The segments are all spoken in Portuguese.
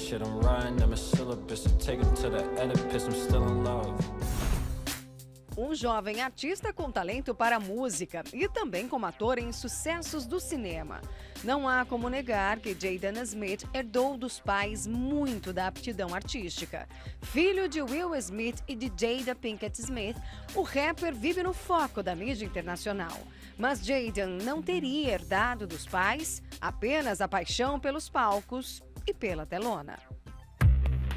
shit, I'm riding, I'm a syllabus, I take it to the Oedipus, I'm still in love. Um jovem artista com talento para a música e também como ator em sucessos do cinema. Não há como negar que Jaden Smith herdou dos pais muito da aptidão artística. Filho de Will Smith e de Jada Pinkett Smith, o rapper vive no foco da mídia internacional. Mas Jaden não teria herdado dos pais apenas a paixão pelos palcos e pela telona.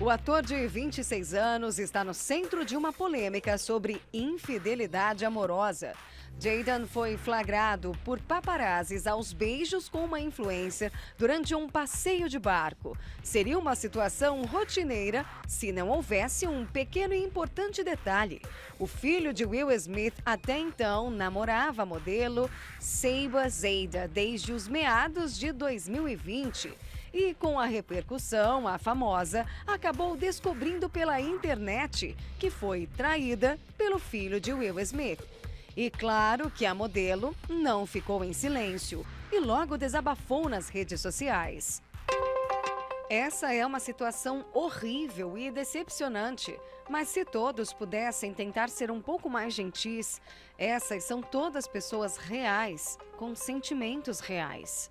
O ator de 26 anos está no centro de uma polêmica sobre infidelidade amorosa. Jaden foi flagrado por paparazzis aos beijos com uma influencer durante um passeio de barco. Seria uma situação rotineira se não houvesse um pequeno e importante detalhe. O filho de Will Smith até então namorava a modelo Saba Zada desde os meados de 2020. E com a repercussão, a famosa acabou descobrindo pela internet que foi traída pelo filho de Will Smith. E claro que a modelo não ficou em silêncio e logo desabafou nas redes sociais. Essa é uma situação horrível e decepcionante, mas se todos pudessem tentar ser um pouco mais gentis, essas são todas pessoas reais, com sentimentos reais.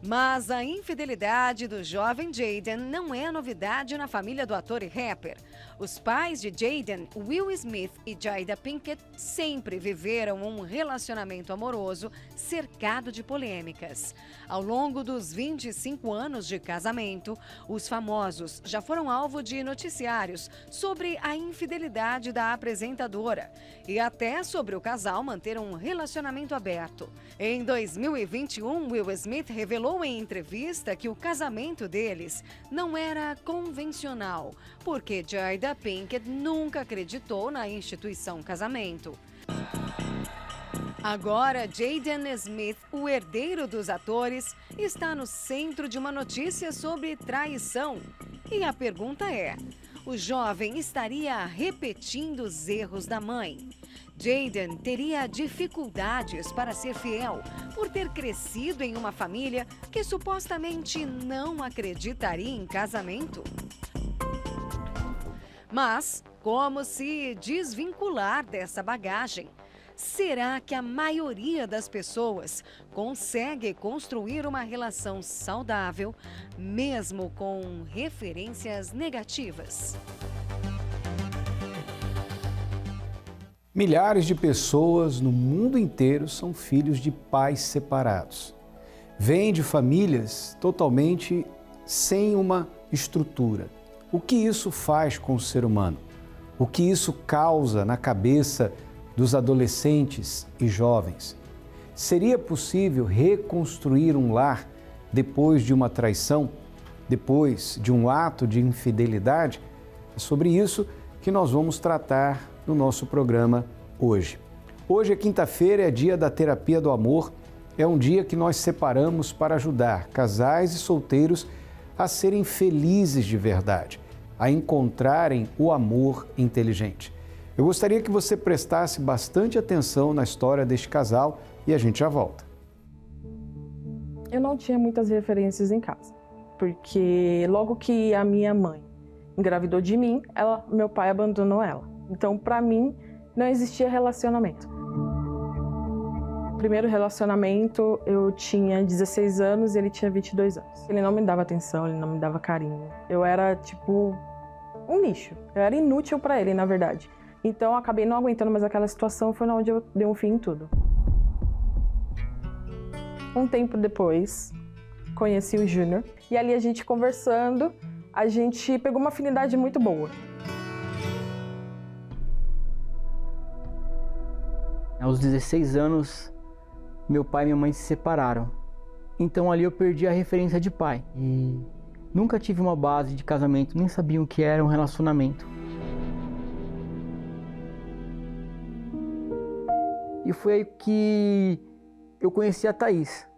Mas a infidelidade do jovem Jaden não é novidade na família do ator e rapper. Os pais de Jaden, Will Smith e Jada Pinkett, sempre viveram um relacionamento amoroso cercado de polêmicas. Ao longo dos 25 anos de casamento, os famosos já foram alvo de noticiários sobre a infidelidade da apresentadora e até sobre o casal manter um relacionamento aberto. Em 2021, Will Smith revelou em entrevista que o casamento deles não era convencional, porque Jada Pinkett nunca acreditou na instituição casamento. Agora, Jaden Smith, o herdeiro dos atores, está no centro de uma notícia sobre traição. E a pergunta é: o jovem estaria repetindo os erros da mãe? Jaden teria dificuldades para ser fiel por ter crescido em uma família que supostamente não acreditaria em casamento? Mas como se desvincular dessa bagagem? Será que a maioria das pessoas consegue construir uma relação saudável, mesmo com referências negativas? Milhares de pessoas no mundo inteiro são filhos de pais separados. Vêm de famílias totalmente sem uma estrutura. O que isso faz com o ser humano? O que isso causa na cabeça dos adolescentes e jovens? Seria possível reconstruir um lar depois de uma traição, depois de um ato de infidelidade? É sobre isso que nós vamos tratar no nosso programa hoje. Hoje é quinta-feira, é dia da terapia do amor. É um dia que nós separamos para ajudar casais e solteiros a serem felizes de verdade, a encontrarem o amor inteligente. Eu gostaria que você prestasse bastante atenção na história deste casal e a gente já volta. Eu não tinha muitas referências em casa, porque logo que a minha mãe engravidou de mim, meu pai abandonou ela. Então, para mim, não existia relacionamento. Primeiro relacionamento, eu tinha 16 anos e ele tinha 22 anos. Ele não me dava atenção, ele não me dava carinho. Eu era, tipo, um lixo. Eu era inútil para ele, na verdade. Então, eu acabei não aguentando mais aquela situação, foi onde eu dei um fim em tudo. Um tempo depois, conheci o Júnior. E ali a gente conversando, a gente pegou uma afinidade muito boa. Aos 16 anos, meu pai e minha mãe se separaram. Então ali eu perdi a referência de pai. E nunca tive uma base de casamento, nem sabia o que era um relacionamento. E foi aí que eu conheci a Thaís.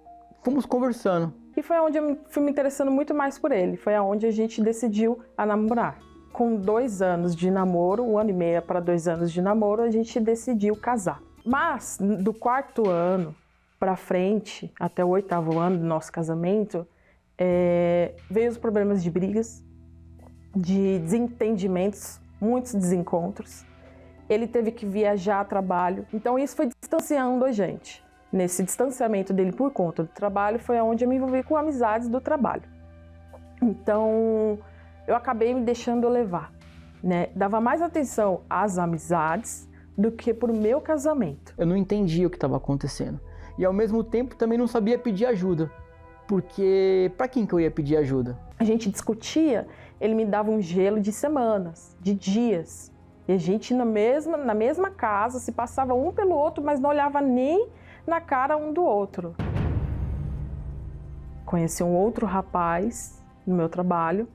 Fomos conversando. E foi onde eu fui me interessando muito mais por ele. Foi onde a gente decidiu a namorar. Com 2 anos de namoro, 1 ano e meio para 2 anos de namoro, a gente decidiu casar. Mas, do 4º ano para frente, até o 8º ano do nosso casamento, veio os problemas de brigas, de desentendimentos, muitos desencontros. Ele teve que viajar a trabalho, então isso foi distanciando a gente. Nesse distanciamento dele por conta do trabalho foi onde eu me envolvi com amizades do trabalho. Então eu acabei me deixando levar, né? Dava mais atenção às amizades do que pro meu casamento. Eu não entendia o que estava acontecendo. E ao mesmo tempo também não sabia pedir ajuda. Porque para quem que eu ia pedir ajuda? A gente discutia, ele me dava um gelo de semanas, de dias. E a gente na mesma casa se passava um pelo outro, mas não olhava nem na cara um do outro. Conheci um outro rapaz no meu trabalho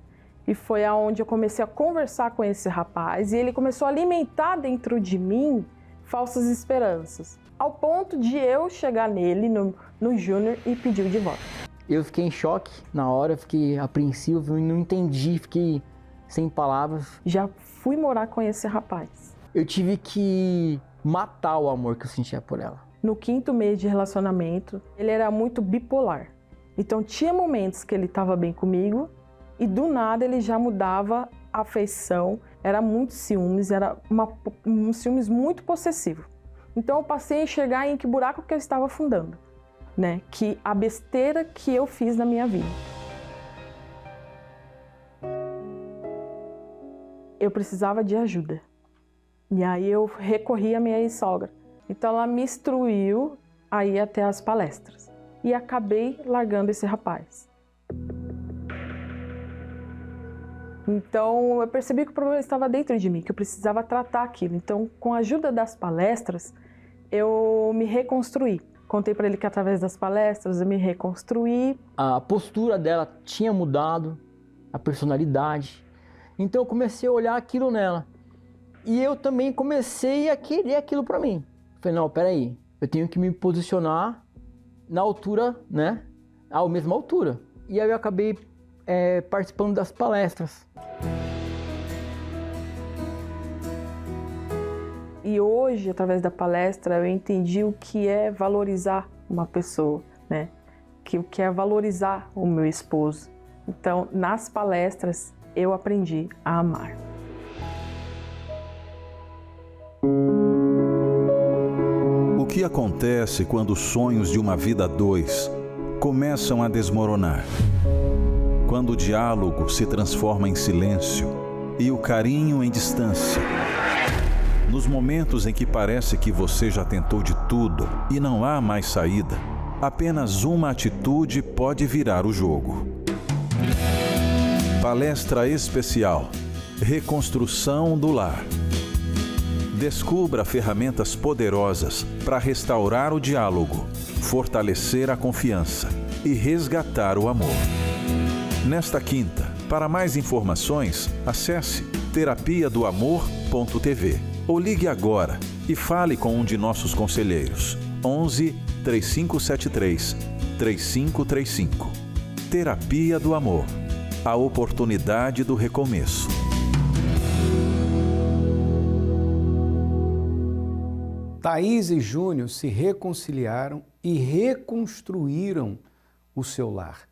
e foi aonde eu comecei a conversar com esse rapaz e ele começou a alimentar dentro de mim falsas esperanças, ao ponto de eu chegar nele, no Júnior, e pedir o divórcio. Eu fiquei em choque na hora, fiquei apreensivo, não entendi, fiquei sem palavras. Já fui morar com esse rapaz. Eu tive que matar o amor que eu sentia por ela. No 5º mês de relacionamento, ele era muito bipolar. Então tinha momentos que ele estava bem comigo e do nada ele já mudava a afeição, era muito ciúmes, era um ciúmes muito possessivo. Então eu passei a enxergar em que buraco que eu estava afundando, né? Que a besteira que eu fiz na minha vida. Eu precisava de ajuda. E aí eu recorri à minha ex-sogra. Então ela me instruiu a ir até as palestras. E acabei largando esse rapaz. Então eu percebi que o problema estava dentro de mim, que eu precisava tratar aquilo. Então, com a ajuda das palestras, eu me reconstruí. Contei para ele que através das palestras eu me reconstruí. A postura dela tinha mudado, a personalidade. Então eu comecei a olhar aquilo nela. E eu também comecei a querer aquilo para mim. Falei, não, peraí, eu tenho que me posicionar na altura, né? À mesma altura. E aí eu acabei participando das palestras. E hoje, através da palestra, eu entendi o que é valorizar uma pessoa, né? O que é valorizar o meu esposo. Então, nas palestras, eu aprendi a amar. O que acontece quando os sonhos de uma vida a dois começam a desmoronar? Quando o diálogo se transforma em silêncio e o carinho em distância? Nos momentos em que parece que você já tentou de tudo e não há mais saída, apenas uma atitude pode virar o jogo. Palestra especial: Reconstrução do Lar. Descubra ferramentas poderosas para restaurar o diálogo, fortalecer a confiança e resgatar o amor. Nesta quinta, para mais informações, acesse terapiadoamor.tv ou ligue agora e fale com um de nossos conselheiros. 11 3573 3535. Terapia do Amor. A oportunidade do recomeço. Thaís e Júnior se reconciliaram e reconstruíram o seu lar.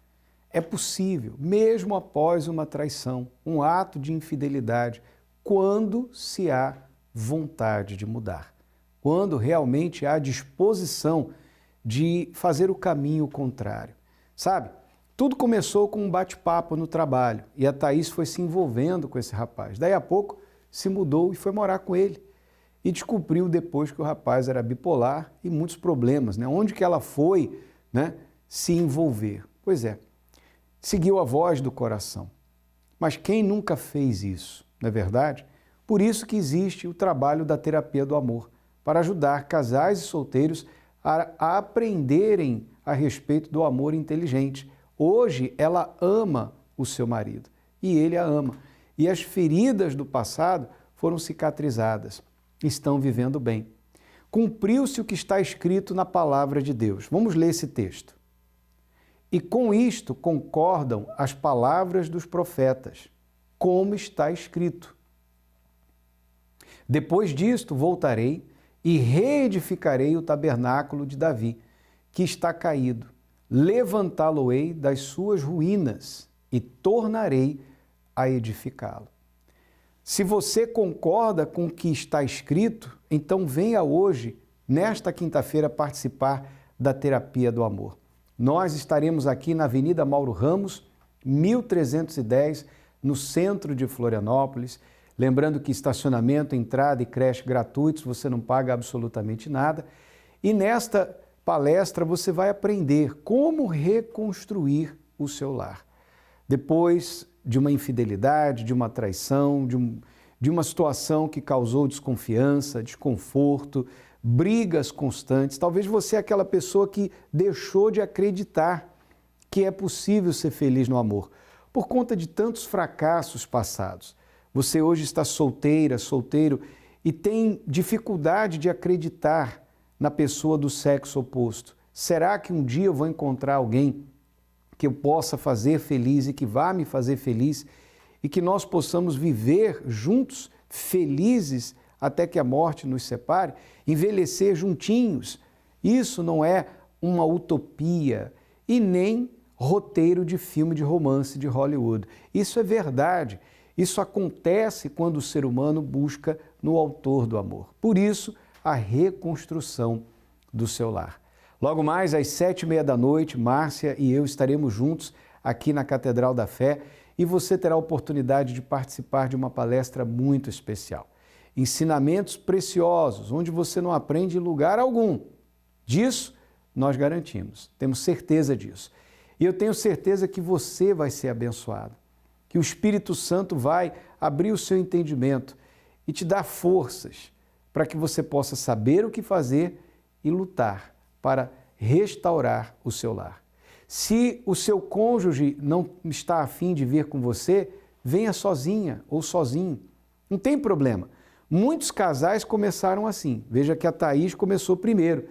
É possível, mesmo após uma traição, um ato de infidelidade, quando se há vontade de mudar, quando realmente há disposição de fazer o caminho contrário. Sabe, tudo começou com um bate-papo no trabalho e a Thaís foi se envolvendo com esse rapaz. Daí a pouco se mudou e foi morar com ele. E descobriu depois que o rapaz era bipolar e muitos problemas, né? Onde que ela foi, né, se envolver? Pois é, seguiu a voz do coração. Mas quem nunca fez isso, não é verdade? Por isso que existe o trabalho da terapia do amor, para ajudar casais e solteiros a aprenderem a respeito do amor inteligente. Hoje ela ama o seu marido e ele a ama. E as feridas do passado foram cicatrizadas. Estão vivendo bem. Cumpriu-se o que está escrito na palavra de Deus. Vamos ler esse texto. E com isto concordam as palavras dos profetas, como está escrito. Depois disto voltarei e reedificarei o tabernáculo de Davi, que está caído. Levantá-lo-ei das suas ruínas e tornarei a edificá-lo. Se você concorda com o que está escrito, então venha hoje, nesta quinta-feira, participar da Terapia do Amor. Nós estaremos aqui na Avenida Mauro Ramos, 1310, no centro de Florianópolis. Lembrando que estacionamento, entrada e creche gratuitos, você não paga absolutamente nada. E nesta palestra você vai aprender como reconstruir o seu lar. Depois de uma infidelidade, de uma traição, de uma situação que causou desconfiança, desconforto, brigas constantes. Talvez você é aquela pessoa que deixou de acreditar que é possível ser feliz no amor, por conta de tantos fracassos passados. Você hoje está solteira, solteiro e tem dificuldade de acreditar na pessoa do sexo oposto. Será que um dia eu vou encontrar alguém que eu possa fazer feliz e que vá me fazer feliz e que nós possamos viver juntos, felizes, até que a morte nos separe, envelhecer juntinhos? Isso não é uma utopia e nem roteiro de filme de romance de Hollywood. Isso é verdade. Isso acontece quando o ser humano busca no autor do amor. Por isso, a reconstrução do seu lar. Logo mais, às 7h30 da noite, Márcia e eu estaremos juntos aqui na Catedral da Fé e você terá a oportunidade de participar de uma palestra muito especial. Ensinamentos preciosos, onde você não aprende em lugar algum. Disso, nós garantimos, temos certeza disso. E eu tenho certeza que você vai ser abençoado, que o Espírito Santo vai abrir o seu entendimento e te dar forças para que você possa saber o que fazer e lutar para restaurar o seu lar. Se o seu cônjuge não está a fim de vir com você, venha sozinha ou sozinho. Não tem problema. Muitos casais começaram assim. Veja que a Thaís começou primeiro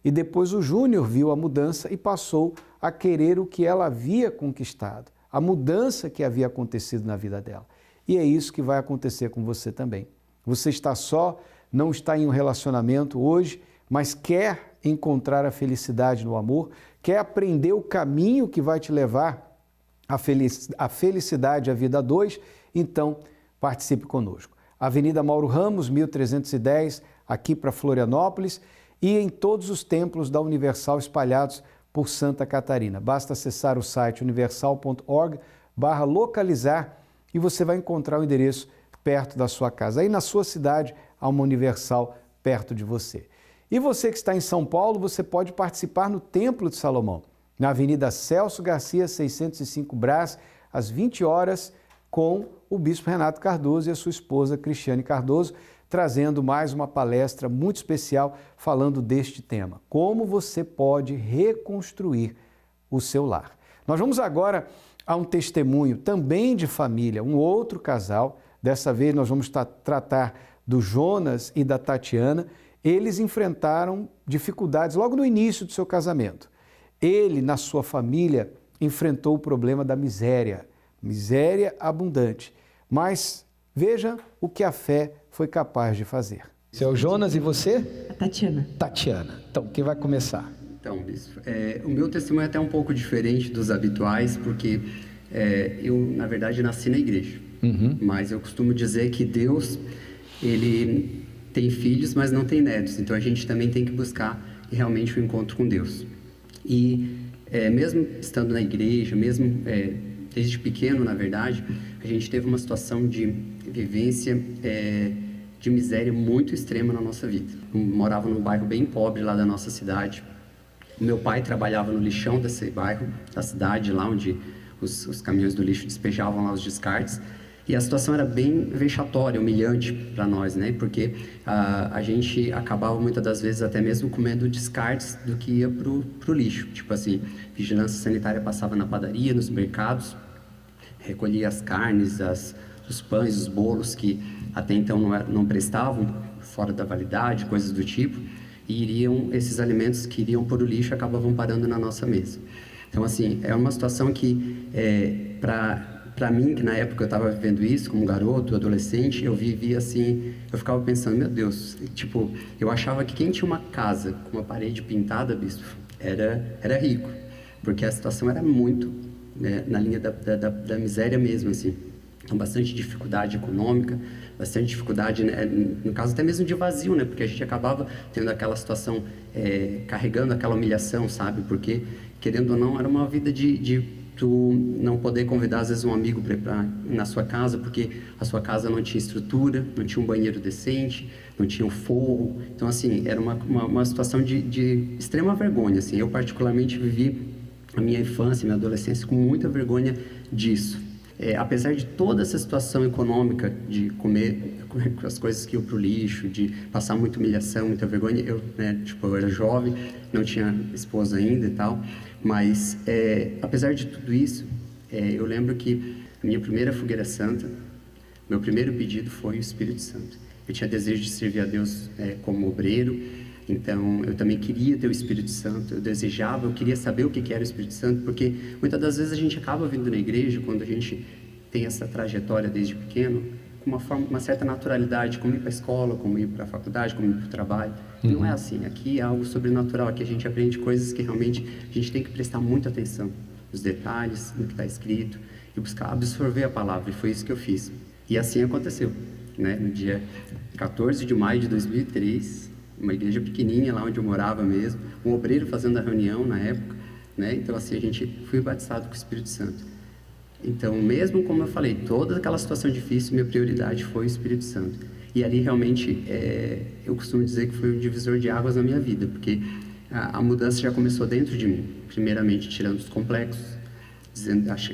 e depois o Júnior viu a mudança e passou a querer o que ela havia conquistado, a mudança que havia acontecido na vida dela. E é isso que vai acontecer com você também. Você está só, não está em um relacionamento hoje, mas quer encontrar a felicidade no amor, quer aprender o caminho que vai te levar à felicidade, à vida a dois, então participe conosco. Avenida Mauro Ramos, 1310, aqui para Florianópolis e em todos os templos da Universal espalhados por Santa Catarina. Basta acessar o site universal.org/localizar e você vai encontrar o endereço perto da sua casa. Aí na sua cidade há uma Universal perto de você. E você que está em São Paulo, você pode participar no Templo de Salomão, na Avenida Celso Garcia, 605 Brás, às 20 horas, com o Bispo Renato Cardoso e a sua esposa Cristiane Cardoso, trazendo mais uma palestra muito especial falando deste tema, como você pode reconstruir o seu lar. Nós vamos agora a um testemunho também de família, um outro casal, dessa vez nós vamos tratar do Jonas e da Tatiana. Eles enfrentaram dificuldades logo no início do seu casamento. Ele, na sua família, enfrentou o problema da miséria abundante. Mas veja o que a fé foi capaz de fazer. Esse é o Jonas e você? A Tatiana. Tatiana. Então, quem vai começar? Então, bispo, o meu testemunho é até um pouco diferente dos habituais, porque eu, na verdade, nasci na igreja. Mas eu costumo dizer que Deus, Ele tem filhos, mas não tem netos. Então, a gente também tem que buscar realmente o encontro com Deus. E mesmo estando na igreja, mesmo desde pequeno, na verdade, a gente teve uma situação de vivência de miséria muito extrema na nossa vida. Eu morava num bairro bem pobre lá da nossa cidade. O meu pai trabalhava no lixão desse bairro, da cidade, lá onde os caminhões do lixo despejavam lá os descartes. E a situação era bem vexatória, humilhante para nós, né? Porque a gente acabava muitas das vezes até mesmo comendo descartes do que ia pro lixo. Tipo assim, vigilância sanitária passava na padaria, nos mercados, recolhia as carnes, os pães, os bolos que até então não prestavam, fora da validade, coisas do tipo, e esses alimentos que iriam para o lixo acabavam parando na nossa mesa. Então, assim, é uma situação que, para mim, que na época eu estava vivendo isso, como garoto, adolescente, eu vivia assim, eu ficava pensando, meu Deus, tipo, eu achava que quem tinha uma casa com uma parede pintada, bispo, era rico, porque a situação era muito, né, na linha da miséria mesmo, assim. Então, bastante dificuldade econômica, bastante dificuldade, né, no caso até mesmo de vazio, né, porque a gente acabava tendo aquela situação, carregando aquela humilhação, sabe, porque, querendo ou não, era uma vida de tu não poder convidar, às vezes, um amigo para ir na sua casa, porque a sua casa não tinha estrutura, não tinha um banheiro decente, não tinha um forro. Então, assim, era uma situação de extrema vergonha, assim. Eu, particularmente, vivi a minha infância, minha adolescência com muita vergonha disso. Apesar de toda essa situação econômica, de comer as coisas que iam para o lixo, de passar muita humilhação, muita vergonha, eu era jovem, não tinha esposa ainda e tal, mas apesar de tudo isso, eu lembro que a minha primeira fogueira santa, meu primeiro pedido foi o Espírito Santo. Eu tinha desejo de servir a Deus como obreiro, então eu também queria ter o Espírito Santo, eu queria saber o que era o Espírito Santo, porque muitas das vezes a gente acaba vindo na igreja, quando a gente tem essa trajetória desde pequeno, com uma certa naturalidade, como ir para a escola, como ir para a faculdade, como ir para o trabalho. Não é assim, aqui é algo sobrenatural, aqui a gente aprende coisas que realmente a gente tem que prestar muita atenção, nos detalhes, no que está escrito, e buscar absorver a palavra, e foi isso que eu fiz. E assim aconteceu, né? No dia 14 de maio de 2003, uma igreja pequenininha lá onde eu morava mesmo, um obreiro fazendo a reunião na época, né? Então assim, fui batizado com o Espírito Santo. Então, mesmo como eu falei, toda aquela situação difícil, minha prioridade foi o Espírito Santo. E ali realmente, eu costumo dizer que foi um divisor de águas na minha vida, porque a mudança já começou dentro de mim, primeiramente tirando os complexos,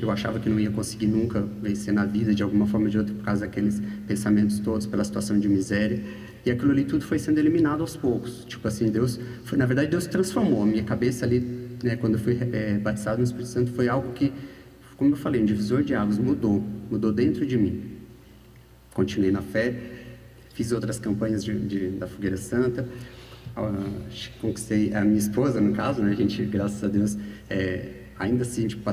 eu achava que não ia conseguir nunca vencer na vida de alguma forma ou de outra por causa daqueles pensamentos todos, pela situação de miséria. E aquilo ali tudo foi sendo eliminado aos poucos. Tipo assim, na verdade, Deus transformou a minha cabeça ali, né, quando eu fui batizado no Espírito Santo, foi algo que, como eu falei, um divisor de águas, mudou dentro de mim. Continuei na fé, fiz outras campanhas da Fogueira Santa, conquistei a minha esposa, no caso, né, a gente, graças a Deus, ainda assim, tipo,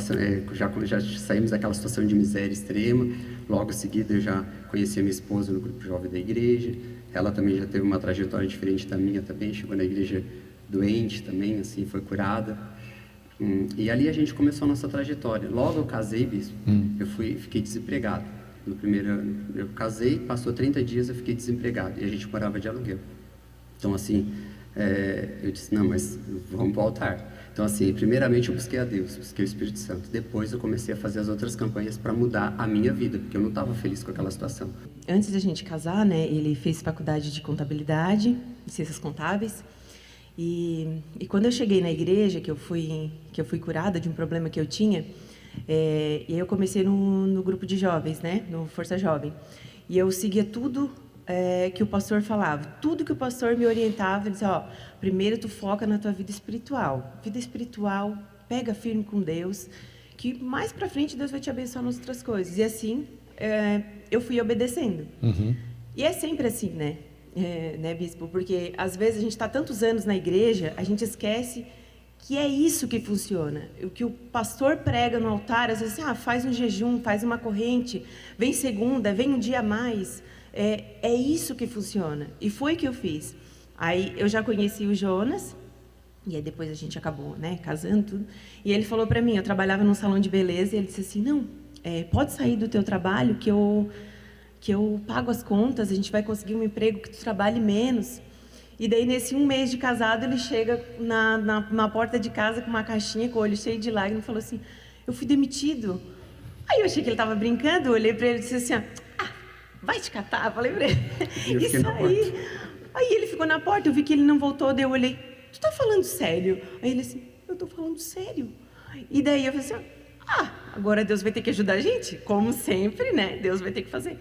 já saímos daquela situação de miséria extrema. Logo em seguida, eu já conheci a minha esposa no grupo jovem da igreja. Ela também já teve uma trajetória diferente da minha também, chegou na igreja doente também, assim, foi curada. E ali a gente começou a nossa trajetória. Logo eu casei, bispo, fiquei desempregado. Eu casei, passou 30 dias, eu fiquei desempregado, e a gente morava de aluguel. Então, assim, eu disse, não, mas vamos para o altar. Então, assim, primeiramente eu busquei a Deus, busquei o Espírito Santo. Depois eu comecei a fazer as outras campanhas para mudar a minha vida, porque eu não estava feliz com aquela situação. Antes da gente casar, né, ele fez faculdade de contabilidade, ciências contábeis. E quando eu cheguei na igreja, que eu fui curada de um problema que eu tinha, e aí eu comecei no grupo de jovens, né, no Força Jovem. E eu seguia tudo que o pastor falava, tudo que o pastor me orientava, ele dizia, primeiro tu foca na tua vida espiritual, pega firme com Deus, que mais para frente Deus vai te abençoar nas outras coisas. E assim, eu fui obedecendo. E é sempre assim, né, bispo? Porque às vezes a gente está tantos anos na igreja, a gente esquece que é isso que funciona. O que o pastor prega no altar, às vezes faz um jejum, faz uma corrente, vem segunda, vem um dia a mais. É isso que funciona. E foi o que eu fiz. Aí eu já conheci o Jonas, e aí depois a gente acabou, né, casando, tudo. E ele falou para mim, eu trabalhava num salão de beleza, e ele disse assim, não, pode sair do teu trabalho, que eu pago as contas, a gente vai conseguir um emprego que tu trabalhe menos. E daí, nesse 1 mês de casado, ele chega na porta de casa com uma caixinha, com o olho cheio de lágrimas, e falou assim, eu fui demitido. Aí eu achei que ele estava brincando, eu olhei para ele e disse assim, vai te catar, eu falei para ele. E saí. Aí ele ficou na porta, eu vi que ele não voltou, daí eu olhei, tu tá falando sério? Aí ele assim, eu tô falando sério. E daí eu falei assim, agora Deus vai ter que ajudar a gente? Como sempre, né? Deus vai ter que fazer.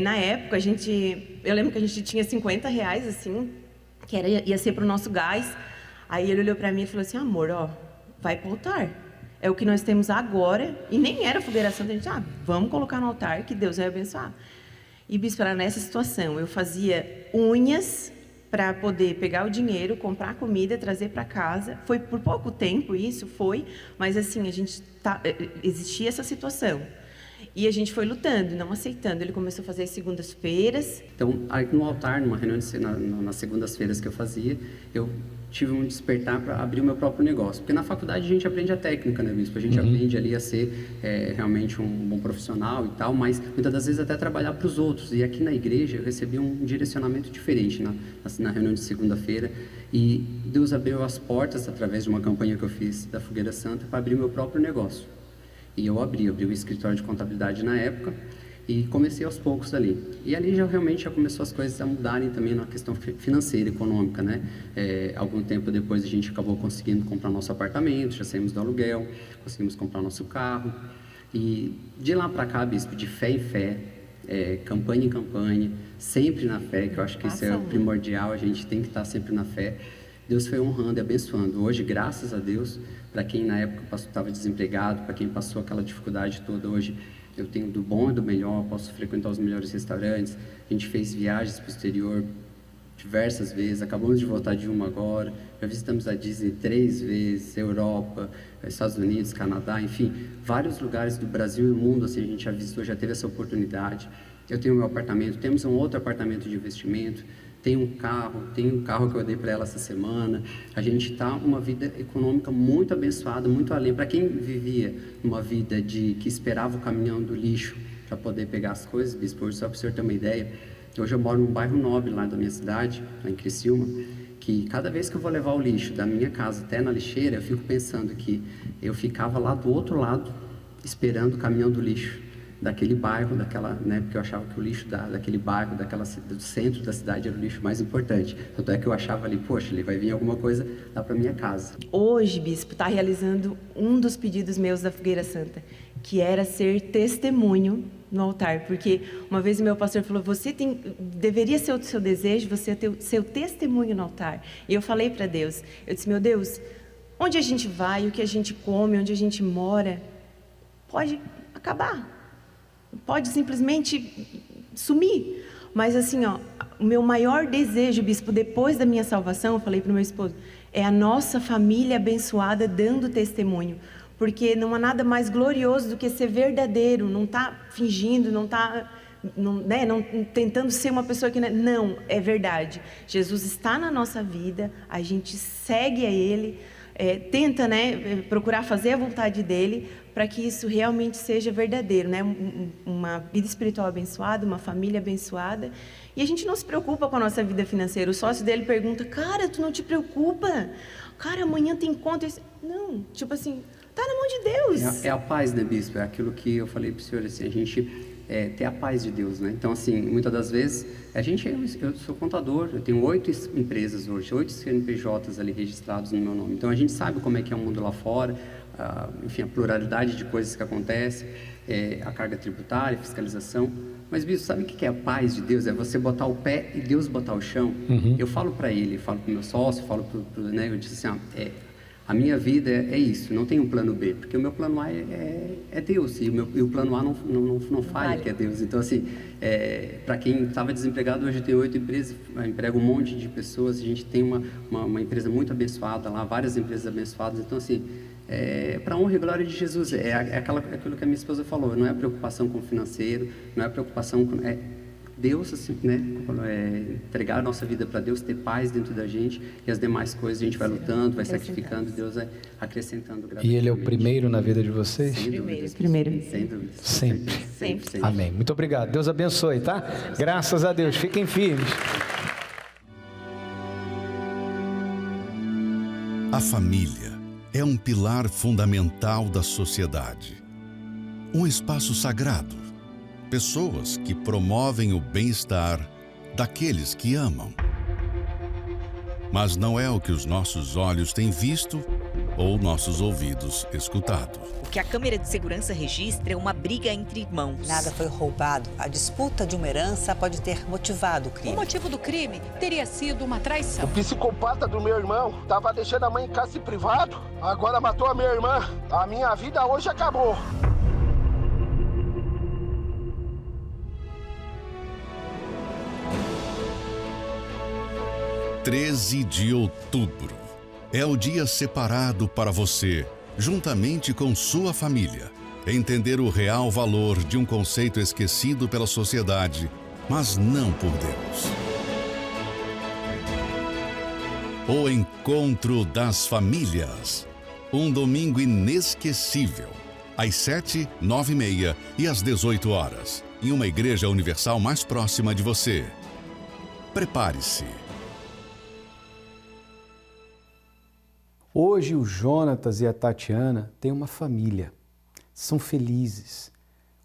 Na época, eu lembro que a gente tinha R$50, assim, que ia ser para o nosso gás. Aí ele olhou para mim e falou assim, amor, vai para o altar. É o que nós temos agora. E nem era Fogueira Santa, a gente, vamos colocar no altar que Deus vai abençoar. E, bispo, era nessa situação. Eu fazia unhas para poder pegar o dinheiro, comprar comida, trazer para casa. Foi por pouco tempo isso, mas assim, existia essa situação. E a gente foi lutando, não aceitando. Ele começou a fazer as segundas-feiras. Então, aí no altar, numa reunião nas segundas-feiras que eu fazia, eu tive um despertar para abrir o meu próprio negócio. Porque na faculdade a gente aprende a técnica, né, bispo? A gente aprende ali a ser realmente um bom profissional e tal, mas muitas das vezes até trabalhar para os outros. E aqui na igreja eu recebi um direcionamento diferente na reunião de segunda-feira. E Deus abriu as portas através de uma campanha que eu fiz da Fogueira Santa para abrir o meu próprio negócio. E eu abri o escritório de contabilidade na época e comecei aos poucos ali. E ali realmente começou as coisas a mudarem também na questão financeira, econômica, né? Algum tempo depois a gente acabou conseguindo comprar nosso apartamento, já saímos do aluguel, conseguimos comprar nosso carro. E de lá para cá, bispo, de fé em fé, campanha em campanha, sempre na fé, que eu acho que isso é o primordial, a gente tem que estar sempre na fé. Deus foi honrando e abençoando. Hoje, graças a Deus, para quem na época estava desempregado, para quem passou aquela dificuldade toda, hoje eu tenho do bom e do melhor, posso frequentar os melhores restaurantes. A gente fez viagens para o exterior diversas vezes, acabamos de voltar de uma agora, já visitamos a Disney 3 vezes, Europa, Estados Unidos, Canadá, enfim, vários lugares do Brasil e do mundo, assim, a gente já visitou, já teve essa oportunidade. Eu tenho meu apartamento, temos um outro apartamento de investimento, tenho um carro que eu dei para ela essa semana. A gente está uma vida econômica muito abençoada, muito além. Para quem vivia uma vida que esperava o caminhão do lixo para poder pegar as coisas, bispo, hoje, só para o senhor ter uma ideia, hoje eu moro num bairro nobre lá da minha cidade, lá em Criciúma, que cada vez que eu vou levar o lixo da minha casa até na lixeira, eu fico pensando que eu ficava lá do outro lado, esperando o caminhão do lixo daquele bairro, né, porque eu achava que o lixo daquele bairro, do centro da cidade era o lixo mais importante. Tanto é que eu achava ali, poxa, ele vai vir alguma coisa lá para minha casa. Hoje, bispo, está realizando um dos pedidos meus da Fogueira Santa, que era ser testemunho no altar, porque uma vez o meu pastor falou, deveria ser o seu desejo, você ter o seu testemunho no altar. E eu falei para Deus, eu disse, meu Deus, onde a gente vai, o que a gente come, onde a gente mora, pode acabar. Pode simplesmente sumir. Mas assim, o meu maior desejo, bispo, depois da minha salvação, eu falei para o meu esposo, é a nossa família abençoada dando testemunho. Porque não há nada mais glorioso do que ser verdadeiro, não está fingindo, não está não tentando ser uma pessoa que não, é verdade. Jesus está na nossa vida, a gente segue a Ele, tenta procurar fazer a vontade dEle, para que isso realmente seja verdadeiro, né? Uma vida espiritual abençoada, uma família abençoada. E a gente não se preocupa com a nossa vida financeira. O sócio dele pergunta, cara, tu não te preocupa? Cara, amanhã tem conta. Não, tipo assim, tá na mão de Deus. É a paz, né, bispo? É aquilo que eu falei para o senhor, assim, a gente ter a paz de Deus, né? Então, assim, muitas das vezes, eu sou contador, eu tenho 8 empresas hoje, 8 CNPJs ali registrados no meu nome. Então, a gente sabe como é que é o mundo lá fora, enfim, a pluralidade de coisas que acontece, a carga tributária, fiscalização. Mas, bispo, sabe o que é a paz de Deus? É você botar o pé e Deus botar o chão. Eu falo para ele, falo para o meu sócio, falo para eu disse assim, a minha vida é isso, não tem um plano B, porque o meu plano A é Deus, e o plano A não falha, que é Deus. Então, assim, para quem estava desempregado, hoje tem 8 empresas, emprega um monte de pessoas, a gente tem uma empresa muito abençoada lá, várias empresas abençoadas. Então, assim, para a honra e glória de Jesus, aquilo que a minha esposa falou, não é preocupação com o financeiro, não é preocupação com... Deus, assim, né, entregar a nossa vida para Deus, ter paz dentro da gente, e as demais coisas a gente vai lutando, vai sacrificando, Deus vai acrescentando gradativamente. E Ele é o primeiro na vida de vocês? Sem dúvidas. Primeiro. Sem dúvidas. Sempre. Amém. Muito obrigado. Deus abençoe, tá? Graças a Deus. Fiquem firmes. A família é um pilar fundamental da sociedade. Um espaço sagrado. Pessoas que promovem o bem-estar daqueles que amam. Mas não é o que os nossos olhos têm visto ou nossos ouvidos escutado. O que a câmera de segurança registra é uma briga entre irmãos. Nada foi roubado. A disputa de uma herança pode ter motivado o crime. O motivo do crime teria sido uma traição. O psicopata do meu irmão estava deixando a mãe em cárcere privado, agora matou a minha irmã. A minha vida hoje acabou. 13 de outubro é o dia separado para você, juntamente com sua família, Entender o real valor de um conceito esquecido pela sociedade, mas não por Deus. O Encontro das Famílias. Um domingo inesquecível. Às 7, 9h30 e às 18 horas. Em uma igreja universal mais próxima de você. Prepare-se. Hoje o Jonatas e a Tatiana têm uma família. São felizes.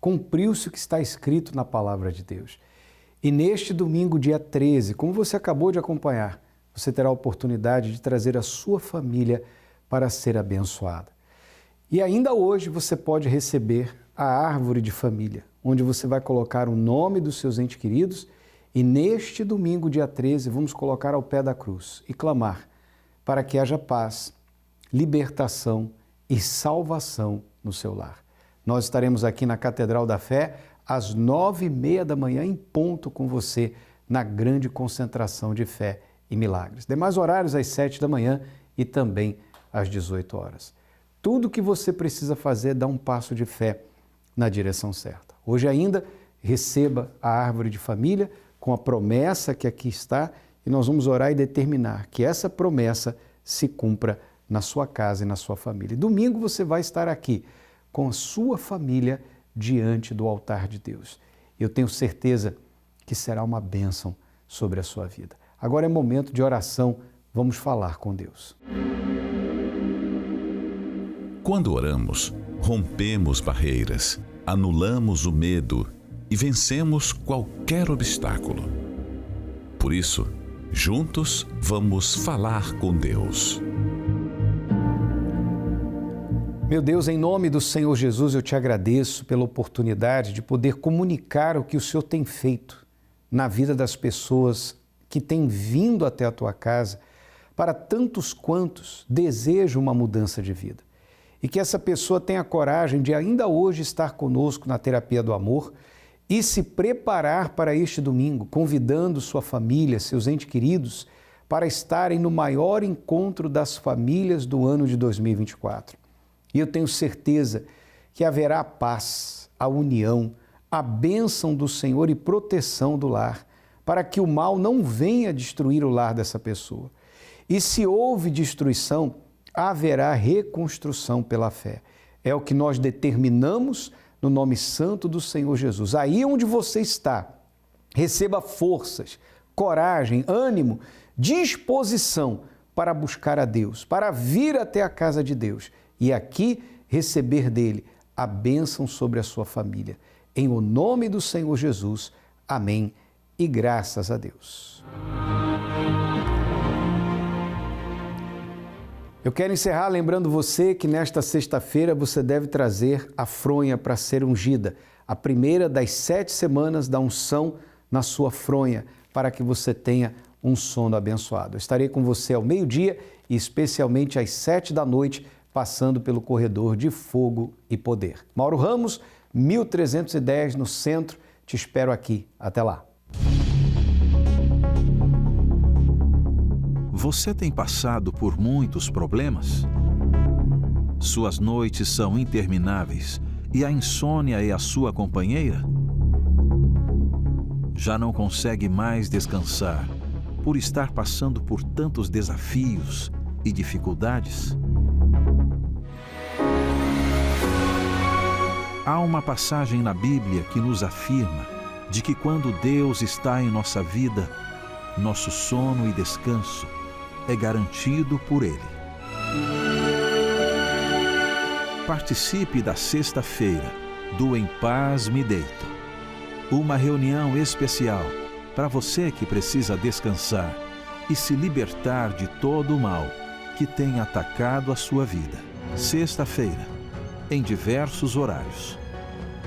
Cumpriu-se o que está escrito na palavra de Deus. E neste domingo, dia 13, como você acabou de acompanhar, você terá a oportunidade de trazer a sua família para ser abençoada. E ainda hoje você pode receber a árvore de família, onde você vai colocar o nome dos seus entes queridos e neste domingo, dia 13, vamos colocar ao pé da cruz e clamar para que haja paz, libertação e salvação no seu lar. Nós estaremos aqui na Catedral da Fé às 9h30 da manhã em ponto com você na grande concentração de fé e milagres. Demais horários às 7 da manhã e também às 18 horas. Tudo o que você precisa fazer é dar um passo de fé na direção certa. Hoje ainda receba a árvore de família com a promessa que aqui está e nós vamos orar e determinar que essa promessa se cumpra na sua casa e na sua família. Domingo você vai estar aqui com a sua família diante do altar de Deus. Eu tenho certeza que será uma bênção sobre a sua vida. Agora é momento de oração, vamos falar com Deus. Quando oramos, rompemos barreiras, anulamos o medo e vencemos qualquer obstáculo. Por isso, juntos vamos falar com Deus. Meu Deus, em nome do Senhor Jesus, eu te agradeço pela oportunidade de poder comunicar o que o Senhor tem feito na vida das pessoas que têm vindo até a tua casa para tantos quantos desejam uma mudança de vida. E que essa pessoa tenha coragem de ainda hoje estar conosco na terapia do amor e se preparar para este domingo, convidando sua família, seus entes queridos, para estarem no maior encontro das famílias do ano de 2024. E eu tenho certeza que haverá a paz, a união, a bênção do Senhor e proteção do lar, para que o mal não venha destruir o lar dessa pessoa. E se houve destruição, haverá reconstrução pela fé. É o que nós determinamos no nome santo do Senhor Jesus. Aí onde você está, receba forças, coragem, ânimo, disposição para buscar a Deus, para vir até a casa de Deus e aqui receber dele a bênção sobre a sua família. Em o nome do Senhor Jesus. Amém. E graças a Deus. Eu quero encerrar lembrando você que nesta sexta-feira você deve trazer a fronha para ser ungida, a primeira das 7 semanas da unção na sua fronha, para que você tenha um sono abençoado. Eu estarei com você ao meio-dia e especialmente às 7 da noite, passando pelo corredor de fogo e poder. Mauro Ramos, 1310 no centro, te espero aqui. Até lá. Você tem passado por muitos problemas? Suas noites são intermináveis e a insônia é a sua companheira? Já não consegue mais descansar por estar passando por tantos desafios e dificuldades? Há uma passagem na Bíblia que nos afirma de que quando Deus está em nossa vida, nosso sono e descanso é garantido por Ele. Participe da sexta-feira do Em Paz Me Deito. Uma reunião especial para você que precisa descansar e se libertar de todo o mal que tem atacado a sua vida. Sexta-feira, em diversos horários.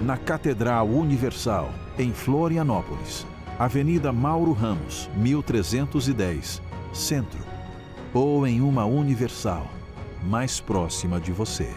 Na Catedral Universal, em Florianópolis, Avenida Mauro Ramos, 1310, Centro. Ou em uma Universal, mais próxima de você.